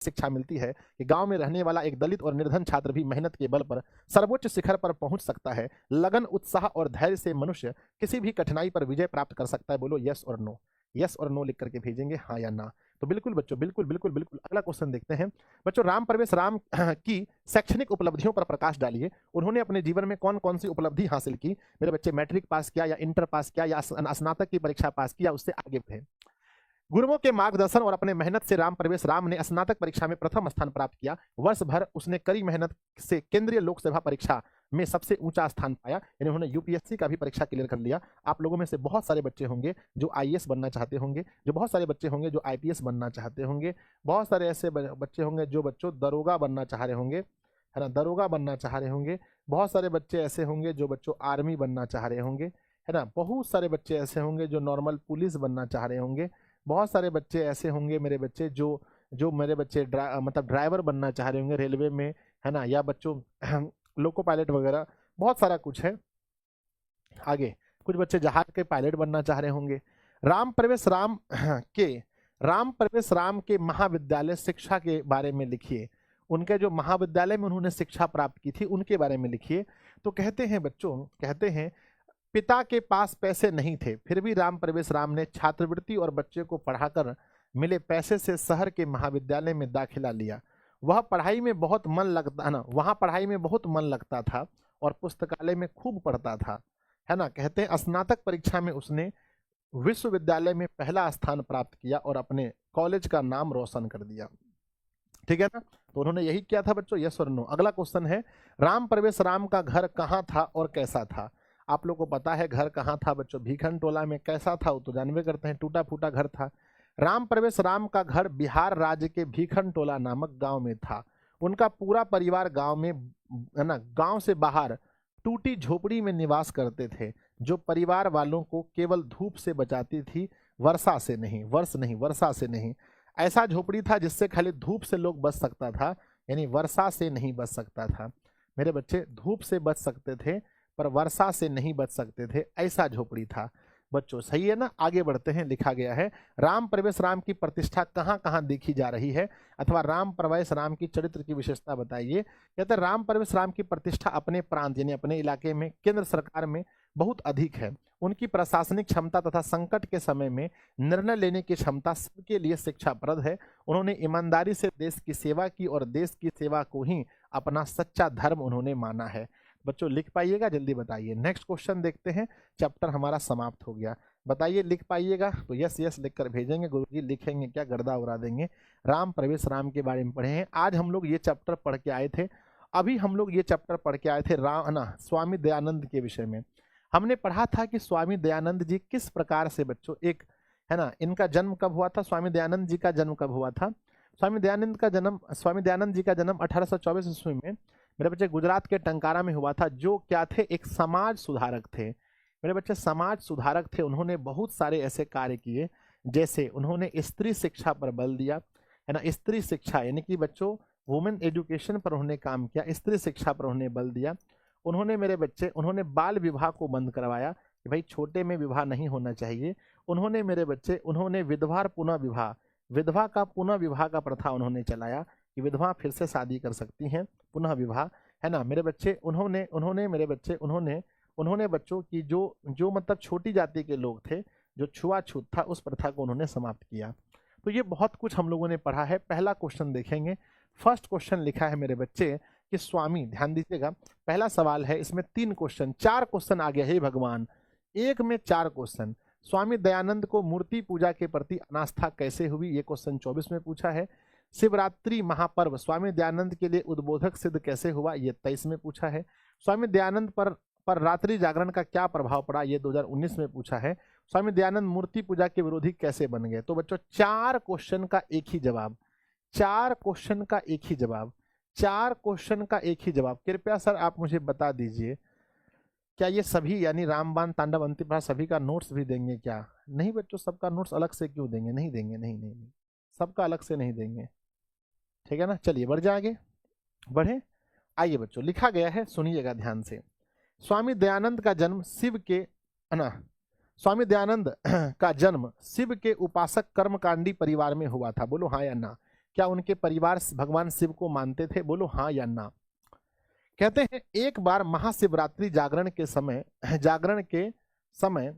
शिक्षा मिलती है कि गांव में रहने वाला एक दलित और निर्धन छात्र भी मेहनत के बल पर सर्वोच्च शिखर पर पहुंच सकता है। लगन, उत्साह और धैर्य से मनुष्य किसी भी कठिनाई पर विजय प्राप्त कर सकता है। बोलो यस और नो। यस और नो लिख करके भेजेंगे, हाँ या ना। तो बिल्कुल बच्चों, बिल्कुल बिल्कुल बिल्कुल। अगला क्वेश्चन देखते हैं बच्चों। राम प्रवेश राम की शैक्षणिक उपलब्धियों पर प्रकाश डालिए। उन्होंने अपने जीवन में कौन कौन सी उपलब्धि हासिल की? मेरे बच्चे मैट्रिक पास किया या इंटर पास किया या स्नातक की परीक्षा पास किया, उससे आगे थे। गुरुओं के मार्गदर्शन और अपने मेहनत से राम प्रवेश राम ने स्नातक परीक्षा में प्रथम स्थान प्राप्त किया। वर्ष भर उसने कड़ी मेहनत से केंद्रीय लोक सेवा परीक्षा में सबसे ऊंचा स्थान पाया, यानी उन्होंने यूपीएससी का भी परीक्षा क्लियर कर लिया। आप लोगों में से बहुत सारे बच्चे होंगे जो आईएएस बनना चाहते होंगे, जो बहुत सारे बच्चे होंगे जो आईपीएस बनना चाहते होंगे, बहुत सारे ऐसे बच्चे होंगे जो बच्चों दरोगा बनना चाह रहे होंगे, है ना, दरोगा बनना चाह रहे होंगे। बहुत सारे बच्चे ऐसे होंगे जो बच्चों आर्मी बनना चाह रहे होंगे, है ना। बहुत सारे बच्चे ऐसे होंगे जो नॉर्मल पुलिस बनना चाह रहे होंगे। बहुत सारे बच्चे ऐसे होंगे मेरे बच्चे जो जो मेरे बच्चे मतलब ड्राइवर बनना चाह रहे होंगे रेलवे में, है ना, या बच्चों लोको पायलट वगैरह, बहुत सारा कुछ है। आगे कुछ बच्चे जहाज के पायलट बनना चाह रहे होंगे। राम प्रवेश राम के महाविद्यालय शिक्षा के बारे में लिखिए। उनके जो महाविद्यालय में उन्होंने शिक्षा प्राप्त की थी उनके बारे में लिखिए। तो कहते हैं बच्चों, कहते हैं पिता के पास पैसे नहीं थे, फिर भी राम प्रवेश राम ने छात्रवृत्ति और बच्चे को पढ़ाकर मिले पैसे से शहर के महाविद्यालय में दाखिला लिया। वह पढ़ाई में बहुत मन लगता ना, वहाँ पढ़ाई में बहुत मन लगता था और पुस्तकालय में खूब पढ़ता था, है ना। कहते हैं स्नातक परीक्षा में उसने विश्वविद्यालय में पहला स्थान प्राप्त किया और अपने कॉलेज का नाम रोशन कर दिया। ठीक है ना। तो उन्होंने यही किया था बच्चों, यस और नो। अगला क्वेश्चन है राम प्रवेश राम का घर कहाँ था और कैसा था? आप लोग को पता है घर कहाँ था बच्चों? भीखन टोला में। कैसा था वो तो जानवे करते हैं, टूटा फूटा घर था। राम प्रवेश राम का घर बिहार राज्य के भीखन टोला नामक गांव में था। उनका पूरा परिवार गांव में, है ना, गांव से बाहर टूटी झोपड़ी में निवास करते थे, जो परिवार वालों को केवल धूप से बचाती थी, वर्षा से नहीं, वर्षा से नहीं। ऐसा झोपड़ी था जिससे खाली धूप से लोग बच सकता था, यानी वर्षा से नहीं बच सकता था। मेरे बच्चे धूप से बच सकते थे पर वर्षा से नहीं बच सकते थे, ऐसा झोपड़ी था बच्चों। सही है ना। आगे बढ़ते हैं। लिखा गया है राम प्रवेश राम की प्रतिष्ठा कहाँ कहाँ देखी जा रही है, अथवा राम प्रवेश राम की चरित्र की विशेषता बताइए। कहते हैं राम प्रवेश राम की प्रतिष्ठा अपने प्रांत यानी अपने इलाके में केंद्र सरकार में बहुत अधिक है। उनकी प्रशासनिक क्षमता तथा संकट के समय में निर्णय लेने की क्षमता सबके लिए शिक्षाप्रद है। उन्होंने ईमानदारी से देश की सेवा की और देश की सेवा को ही अपना सच्चा धर्म उन्होंने माना है। बच्चों लिख पाइएगा, जल्दी बताइए। नेक्स्ट क्वेश्चन देखते हैं। चैप्टर हमारा समाप्त हो गया। बताइए लिख पाइएगा तो यस यस लिख कर भेजेंगे। गुरुजी लिखेंगे क्या, गर्दा उड़ा देंगे। राम प्रवेश राम के बारे में पढ़े हैं। आज हम लोग ये चैप्टर पढ़ के आए थे, अभी हम लोग ये चैप्टर पढ़ के आए थे राम ना स्वामी दयानंद के विषय में। हमने पढ़ा था कि स्वामी दयानंद जी किस प्रकार से बच्चों एक, है ना, इनका जन्म कब हुआ था, स्वामी दयानंद जी का जन्म कब हुआ था। स्वामी दयानंद जी का जन्म 1824 ईस्वी में मेरे बच्चे गुजरात के टंकारा में हुआ था। जो क्या थे, एक समाज सुधारक थे मेरे बच्चे, समाज सुधारक थे। उन्होंने बहुत सारे ऐसे कार्य किए, जैसे उन्होंने स्त्री शिक्षा पर बल दिया, है ना, स्त्री शिक्षा यानी कि बच्चों वुमेन एजुकेशन पर उन्होंने काम किया, स्त्री शिक्षा पर उन्होंने बल दिया। उन्होंने मेरे बच्चे उन्होंने बाल विवाह को बंद करवाया कि भाई छोटे में विवाह नहीं होना चाहिए। उन्होंने मेरे बच्चे उन्होंने विधवा पुनः विवाह, विधवा का पुनः विवाह का प्रथा उन्होंने चलाया कि विधवा फिर से शादी कर सकती हैं, पुनः विवाह, है ना। मेरे बच्चे उन्होंने उन्होंने मेरे बच्चे उन्होंने उन्होंने बच्चों की जो जो मतलब छोटी जाति के लोग थे, जो छुआछूत था, उस प्रथा को उन्होंने समाप्त किया। तो ये बहुत कुछ हम लोगों ने पढ़ा है। पहला क्वेश्चन देखेंगे। फर्स्ट क्वेश्चन लिखा है मेरे बच्चे कि स्वामी, ध्यान दीजिएगा, पहला सवाल है, इसमें 3 क्वेश्चन, 4 क्वेश्चन आ गया। हे भगवान, एक में 4 क्वेश्चन। स्वामी दयानंद को मूर्ति पूजा के प्रति अनास्था कैसे हुई, ये क्वेश्चन 24 में पूछा है। शिवरात्रि महापर्व स्वामी दयानंद के लिए उद्बोधक सिद्ध कैसे हुआ, ये 23 में पूछा है। स्वामी दयानंद पर रात्रि जागरण का क्या प्रभाव पड़ा, ये 2019 में पूछा है। स्वामी दयानंद मूर्ति पूजा के विरोधी कैसे बन गए। तो बच्चों 4 क्वेश्चन का एक ही जवाब, 4 क्वेश्चन का एक ही जवाब, 4 क्वेश्चन का एक ही जवाब। कृपया सर आप मुझे बता दीजिए, क्या ये सभी यानी रामबाण, तांडव, अंतिम सभी का नोट्स भी देंगे क्या? नहीं बच्चों, सबका नोट्स अलग से क्यों देंगे, नहीं देंगे, नहीं नहीं नहीं, सबका अलग से नहीं देंगे, ठीक है ना। चलिए बढ़ जाए आगे, बढ़े। आइए बच्चों, लिखा गया है, सुनिएगा ध्यान से। स्वामी दयानंद का जन्म शिव के, ना, स्वामी दयानंद का जन्म शिव के उपासक कर्मकांडी परिवार में हुआ था। बोलो हाँ या ना। क्या उनके परिवार भगवान शिव को मानते थे? बोलो हाँ या ना। कहते हैं एक बार महाशिवरात्रि जागरण के समय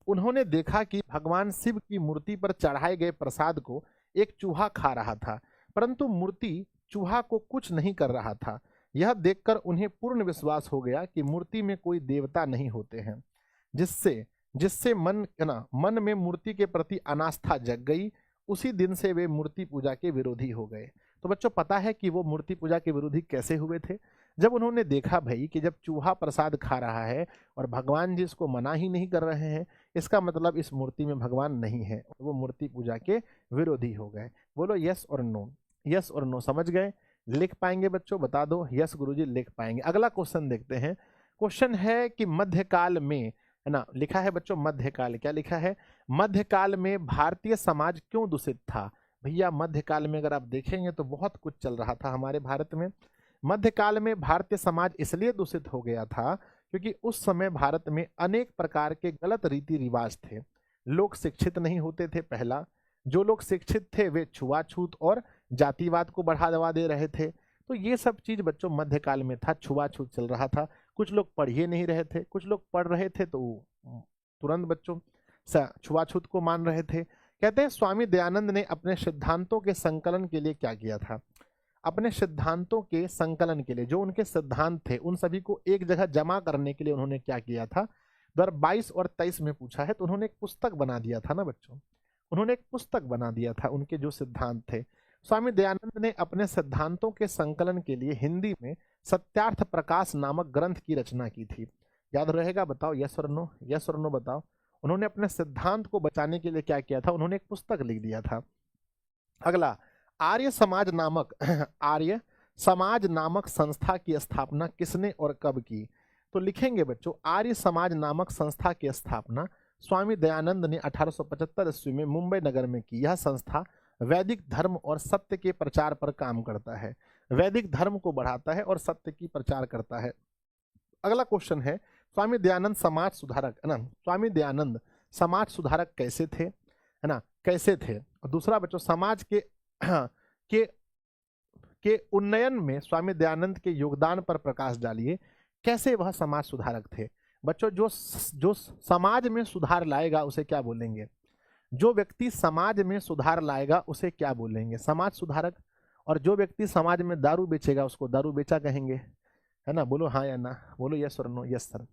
उन्होंने देखा कि भगवान शिव की मूर्ति पर चढ़ाए गए प्रसाद को एक चूहा खा रहा था, परंतु मूर्ति चूहा को कुछ नहीं कर रहा था। यह देखकर उन्हें पूर्ण विश्वास हो गया कि मूर्ति में कोई देवता नहीं होते हैं, जिससे जिससे मन में मूर्ति के प्रति अनास्था जग गई। उसी दिन से वे मूर्ति पूजा के विरोधी हो गए। तो बच्चों पता है कि वो मूर्ति पूजा के विरोधी कैसे हुए थे? जब उन्होंने देखा भाई कि जब चूहा प्रसाद खा रहा है और भगवान जी इसको मना ही नहीं कर रहे हैं, इसका मतलब इस मूर्ति में भगवान नहीं है, वो मूर्ति पूजा के विरोधी हो गए। बोलो यस और नो, यस और नो समझ गए? लिख पाएंगे बच्चों? बता दो यस गुरुजी लिख पाएंगे। अगला क्वेश्चन देखते हैं। क्वेश्चन है कि मध्यकाल में, है ना, लिखा है बच्चों मध्यकाल, क्या लिखा है? मध्यकाल में भारतीय समाज क्यों दूषित था? भैया मध्यकाल में अगर आप देखेंगे तो बहुत कुछ चल रहा था हमारे भारत में। मध्यकाल में भारतीय समाज इसलिए दूषित हो गया था क्योंकि उस समय भारत में अनेक प्रकार के गलत रीति रिवाज थे। लोग शिक्षित नहीं होते थे। पहला, जो लोग शिक्षित थे वे छुआछूत और जातिवाद को बढ़ावा दे रहे थे। तो ये सब चीज बच्चों मध्यकाल में था, छुआछूत चल रहा था। कुछ लोग पढ़िए नहीं रहे थे, कुछ लोग पढ़ रहे थे तो तुरंत बच्चों छुआछूत को मान रहे थे। कहते हैं स्वामी दयानंद ने अपने सिद्धांतों के संकलन के लिए क्या किया था? अपने सिद्धांतों के संकलन के लिए, जो उनके सिद्धांत थे उन सभी को एक जगह जमा करने के लिए उन्होंने क्या किया था? 2022 और 23 में पूछा है, तो उन्होंने एक पुस्तक बना दिया था ना बच्चों, उन्होंने एक पुस्तक बना दिया था उनके जो सिद्धांत थे। स्वामी दयानंद ने अपने सिद्धांतों के संकलन के लिए हिंदी में सत्यार्थ प्रकाश नामक ग्रंथ की रचना की थी। याद रहेगा? बताओ यस और नो, यस और नो बताओ। उन्होंने अपने सिद्धांत को बचाने के लिए क्या किया था? उन्होंने एक पुस्तक लिख दिया था। अगला, आर्य समाज नामक संस्था की स्थापना किसने और कब की? तो लिखेंगे बच्चों आर्य समाज नामक संस्था की स्थापना स्वामी दयानंद ने 1875 ईस्वी में मुंबई नगर में की। यह संस्था वैदिक धर्म और सत्य के प्रचार पर काम करता है, वैदिक धर्म को बढ़ाता है और सत्य की प्रचार करता है। अगला क्वेश्चन है स्वामी दयानंद समाज सुधारक, है ना, स्वामी दयानंद समाज सुधारक कैसे थे? है ना, कैसे थे? और दूसरा बच्चों समाज के उन्नयन में स्वामी दयानंद के योगदान पर प्रकाश डालिए। कैसे वह समाज सुधारक थे? बच्चों जो समाज में सुधार लाएगा उसे क्या बोलेंगे? जो व्यक्ति समाज में सुधार लाएगा उसे क्या बोलेंगे? समाज सुधारक। और जो व्यक्ति समाज में दारू बेचेगा उसको दारू बेचा कहेंगे, है ना? बोलो हाँ या ना, बोलो यस और नो। Yes sir.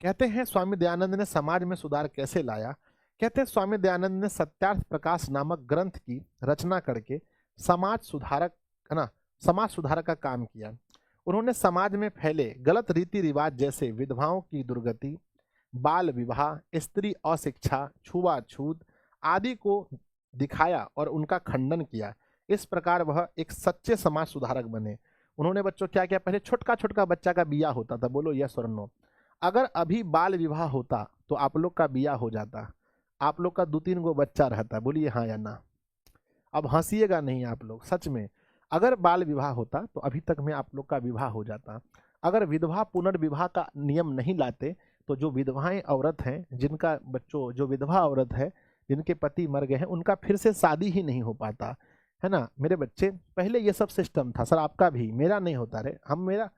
कहते हैं स्वामी दयानंद ने समाज में सुधार कैसे लाया? कहते हैं स्वामी दयानंद ने सत्यार्थ प्रकाश नामक ग्रंथ की रचना करके समाज सुधारक, है ना, समाज सुधारक का काम किया। उन्होंने समाज में फैले गलत रीति रिवाज जैसे विधवाओं की दुर्गति, बाल विवाह, स्त्री अशिक्षा, छुआछूत आदि को दिखाया और उनका खंडन किया। इस प्रकार वह एक सच्चे समाज सुधारक बने। उन्होंने बच्चों क्या किया? पहले छोटका छोटका बच्चा का बिया होता था, बोलो यस और नो। अगर अभी बाल विवाह होता तो आप लोग का बिया हो जाता, आप लोग का 2-3 गो बच्चा रहता, बोलिए हाँ या ना। अब हंसीएगा नहीं आप लोग, सच में अगर बाल विवाह होता तो अभी तक में आप लोग का विवाह हो जाता। अगर विधवा पुनर्विवाह का नियम नहीं लाते तो जो विधवाएं औरत हैं, जिनका बच्चों जो विधवा औरत है जिनके पति मर गए हैं, उनका फिर से शादी ही नहीं हो पाता, है ना मेरे बच्चे। पहले ये सब सिस्टम था सर, आपका भी, मेरा नहीं होता रे। हम मेरा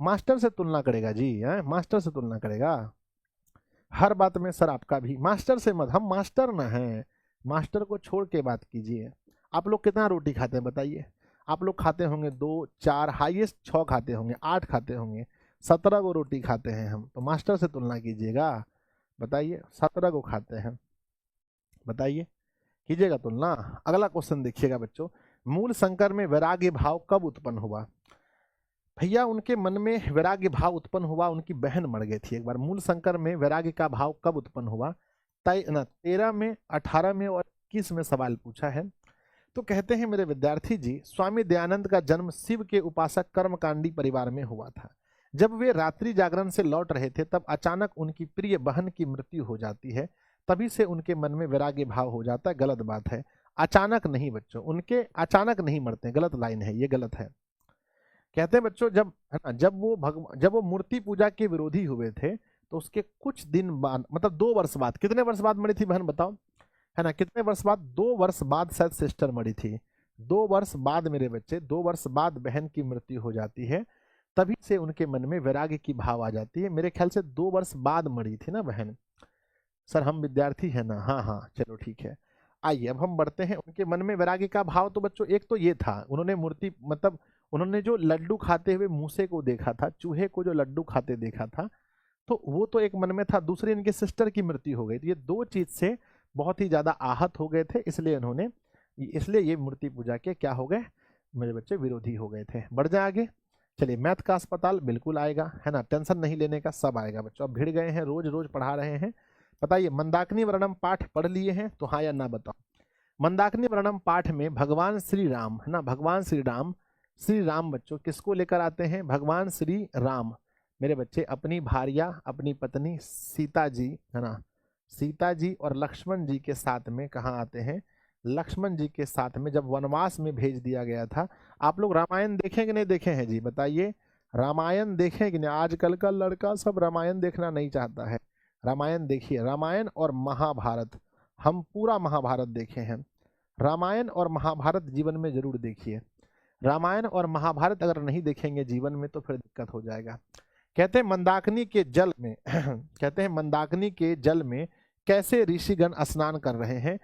मास्टर से तुलना करेगा जी, है मास्टर से तुलना करेगा हर बात में। सर आपका भी मास्टर से मत, हम मास्टर ना हैं, मास्टर को छोड़ के बात कीजिए। आप लोग कितना रोटी खाते हैं बताइए? आप लोग खाते होंगे 2, 4, हाईएस्ट 6 खाते होंगे, 8 खाते होंगे, 17 को रोटी खाते हैं हम। तो मास्टर से तुलना कीजिएगा, बताइए 17 को खाते हैं, बताइए कीजिएगा तुलना। अगला क्वेश्चन देखिएगा बच्चों, मूल शंकर में वैराग्य भाव कब उत्पन्न हुआ? भैया उनके मन में वैराग्य भाव उत्पन्न हुआ, उनकी बहन मर गई थी एक बार। मूल शंकर में वैराग्य का भाव कब उत्पन्न हुआ? 13 में, 18 में और 21 में सवाल पूछा है। तो कहते हैं मेरे विद्यार्थी जी, स्वामी दयानंद का जन्म शिव के उपासक कर्मकांडी परिवार में हुआ था। जब वे रात्रि जागरण से लौट रहे थे तब अचानक उनकी प्रिय बहन की मृत्यु हो जाती है। तभी से उनके मन में वैराग्य भाव हो जाता है। गलत बात है, अचानक नहीं बच्चों, उनके अचानक नहीं मरते, गलत लाइन है, ये गलत है। कहते हैं बच्चों जब, है ना, जब वो मूर्ति पूजा के विरोधी हुए थे तो उसके कुछ दिन बाद, मतलब 2 वर्ष बाद, कितने वर्ष बाद मरी थी बहन बताओ, है ना, कितने वर्ष बाद? 2 वर्ष बाद शायद सिस्टर मरी थी। 2 वर्ष बाद मेरे बच्चे, 2 वर्ष बाद बहन की मृत्यु हो जाती है, तभी से उनके मन में वैराग्य की भाव आ जाती है। मेरे ख्याल से 2 वर्ष बाद मरी थी ना बहन। सर हम विद्यार्थी हैं ना, हाँ हाँ चलो ठीक है। आइए अब हम बढ़ते हैं। उनके मन में वैराग्य का भाव तो बच्चों एक तो ये था, उन्होंने मूर्ति मतलब उन्होंने जो लड्डू खाते हुए मूसे को देखा था, चूहे को जो लड्डू खाते देखा था, तो वो तो एक मन में था। दूसरी इनके सिस्टर की मृत्यु हो गई, तो ये 2 चीज से बहुत ही ज्यादा आहत हो गए थे, इसलिए ये मूर्ति पूजा के क्या हो गए मेरे बच्चे, विरोधी हो गए थे। बढ़ जाए आगे। चलिए मैथ का अस्पताल बिल्कुल आएगा, है ना, टेंशन नहीं लेने का, सब आएगा बच्चों। अब भिड़ गए हैं, रोज रोज पढ़ा रहे हैं। बताइए मंदाकिनी वर्णम पाठ पढ़ लिए हैं तो हाँ या ना बताओ। मंदाकिनी वर्णम पाठ में भगवान श्री राम, है ना, भगवान श्री राम बच्चों किसको लेकर आते हैं? भगवान श्री राम मेरे बच्चे अपनी भार्या, अपनी पत्नी सीता जी, है ना, सीता जी और लक्ष्मण जी के साथ में कहाँ आते हैं? लक्ष्मण जी के साथ में जब वनवास में भेज दिया गया था। आप लोग रामायण देखें कि नहीं देखे हैं जी, बताइए। रामायण देखें कि नहीं? आजकल का लड़का सब रामायण देखना नहीं चाहता है। रामायण देखिए, रामायण और महाभारत, हम पूरा महाभारत देखे हैं। रामायण और महाभारत जीवन में जरूर देखिए। रामायण और महाभारत अगर नहीं देखेंगे जीवन में तो फिर दिक्कत हो जाएगा। कहते हैं मंदाकिनी के जल में कहते हैं मंदाकिनी के जल में कैसे ऋषिगण स्नान कर रहे हैं,